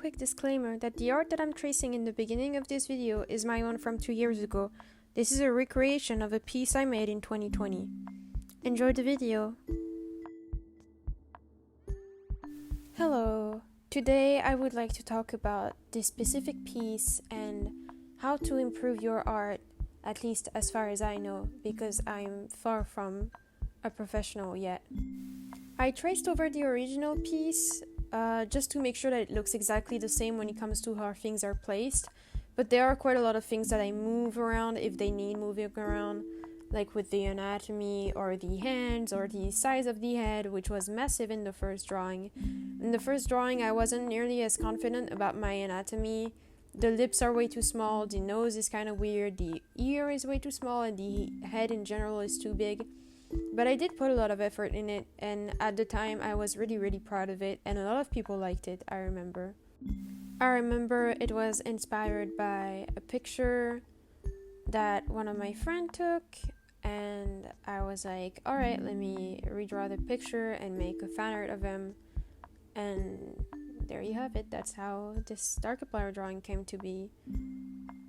quick disclaimer that the art that I'm tracing in the beginning of this video is my own from 2 years ago. This is a recreation of a piece I made in 2020. Enjoy the video! Hello! Today I would like to talk about this specific piece and how to improve your art, at least as far as I know, because I'm far from a professional yet. I traced over the original piece just to make sure that it looks exactly the same when it comes to how things are placed, but there are quite a lot of things that I move around if they need moving around, like with the anatomy or the hands or the size of the head, which was massive in the first drawing. In the first drawing I wasn't nearly as confident about my anatomy. The lips are way too small, the nose is kind of weird, the ear is way too small, and the head in general is too big. But I did put a lot of effort in it, and at the time I was really proud of it, and a lot of people liked it, I remember. It was inspired by a picture that one of my friends took, and I was like, alright, let me redraw the picture and make a fan art of him, and there you have it. That's how this darkiplier drawing came to be.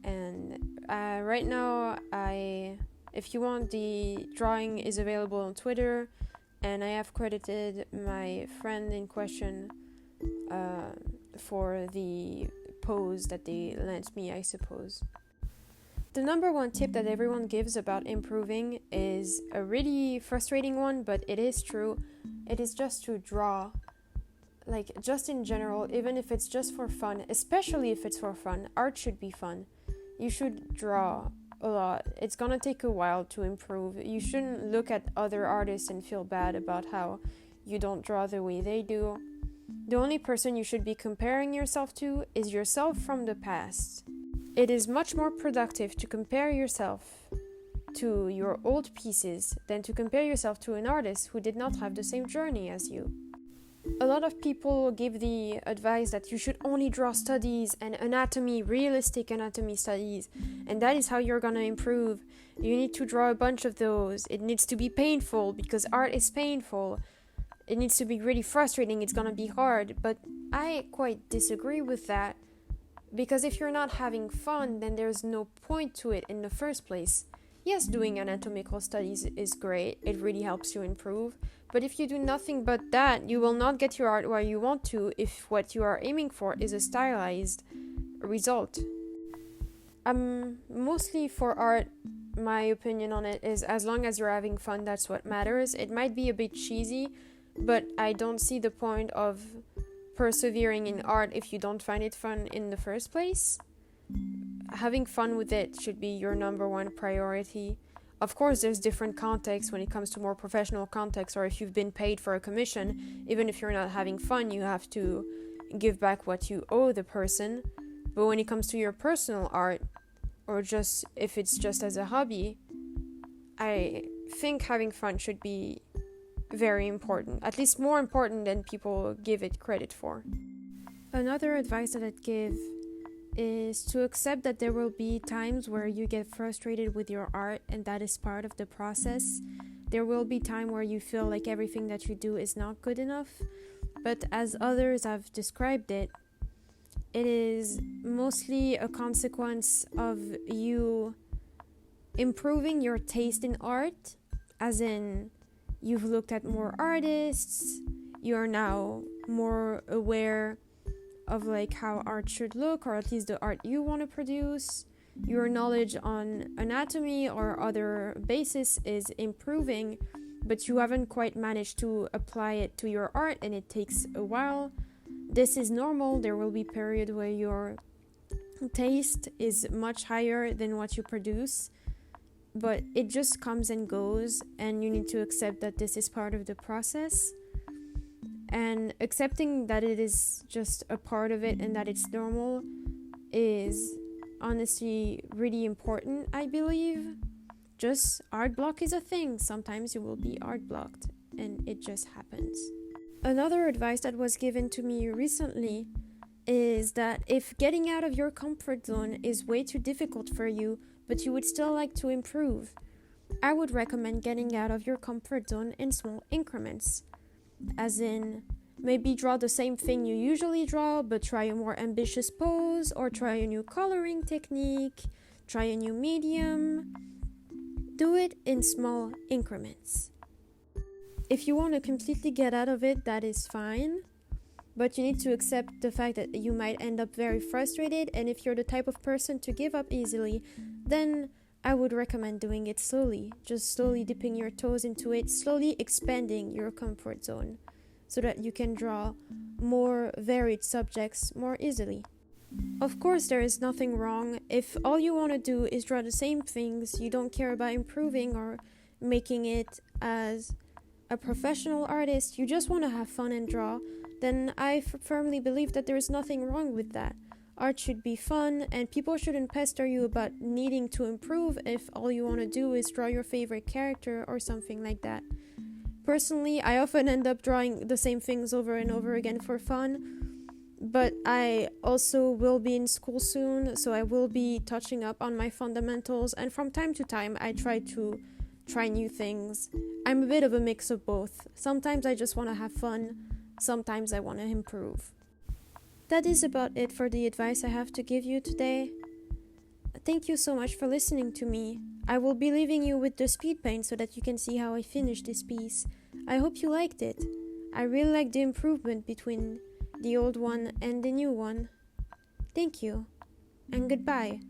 And right now, if you want, the drawing is available on Twitter, and I have credited my friend in question for the pose that they lent me, I suppose. The number one tip that everyone gives about improving is a really frustrating one, but it is true. It is just to draw. Like, just in general, even if it's just for fun, especially if it's for fun, art should be fun. You should draw a lot. It's gonna take a while to improve. You shouldn't look at other artists and feel bad about how you don't draw the way they do. The only person you should be comparing yourself to is yourself from the past. It is much more productive to compare yourself to your old pieces than to compare yourself to an artist who did not have the same journey as you. A lot of people give the advice that you should only draw studies and anatomy, realistic anatomy studies, and that is how you're gonna improve. You need to draw a bunch of those. It needs to be painful because art is painful. It needs to be really frustrating. It's gonna be hard, but I quite disagree with that, because if you're not having fun, then there's no point to it in the first place. Yes, doing anatomical studies is great. It really helps you improve. But if you do nothing but that, you will not get your art where you want to if what you are aiming for is a stylized result. Mostly for art, my opinion on it is as long as you're having fun, that's what matters. It might be a bit cheesy, but I don't see the point of persevering in art if you don't find it fun in the first place. Having fun with it should be your number one priority. Of course, there's different contexts when it comes to more professional contexts, or if you've been paid for a commission, even if you're not having fun, you have to give back what you owe the person. But when it comes to your personal art, or just if it's just as a hobby, I think having fun should be very important, at least more important than people give it credit for. Another advice that I'd give is to accept that there will be times where you get frustrated with your art, and that is part of the process. There will be time where you feel like everything that you do is not good enough, but as others have described it, it is mostly a consequence of you improving your taste in art, as in you've looked at more artists, you're now more aware of like how art should look, or at least the art you want to produce. Your knowledge on anatomy or other basis is improving, but you haven't quite managed to apply it to your art, and it takes a while. This is normal. There will be periods where your taste is much higher than what you produce, but it just comes and goes, and you need to accept that this is part of the process. And accepting that it is just a part of it and that it's normal is honestly really important, I believe. Just art block is a thing. Sometimes you will be art blocked, and it just happens. Another advice that was given to me recently is that if getting out of your comfort zone is way too difficult for you, but you would still like to improve, I would recommend getting out of your comfort zone in small increments. As in, Maybe draw the same thing you usually draw, but try a more ambitious pose, or try a new coloring technique, try a new medium. Do it in small increments. If you want to completely get out of it, that is fine, but you need to accept the fact that you might end up very frustrated, and if you're the type of person to give up easily, then I would recommend doing it slowly, just slowly dipping your toes into it, slowly expanding your comfort zone, so that you can draw more varied subjects more easily. Of course, there is nothing wrong if all you want to do is draw the same things, you don't care about improving or making it as a professional artist, you just want to have fun and draw, then I firmly believe that there is nothing wrong with that. Art should be fun, and people shouldn't pester you about needing to improve if all you want to do is draw your favorite character or something like that. Personally, I often end up drawing the same things over and over again for fun, but I also will be in school soon, so I will be touching up on my fundamentals, and from time to time I try new things. I'm a bit of a mix of both. Sometimes I just want to have fun, sometimes I want to improve. That is about it for the advice I have to give you today. Thank you so much for listening to me. I will be leaving you with the speed paint so that you can see how I finished this piece. I hope you liked it. I really like the improvement between the old one and the new one. Thank you, and goodbye.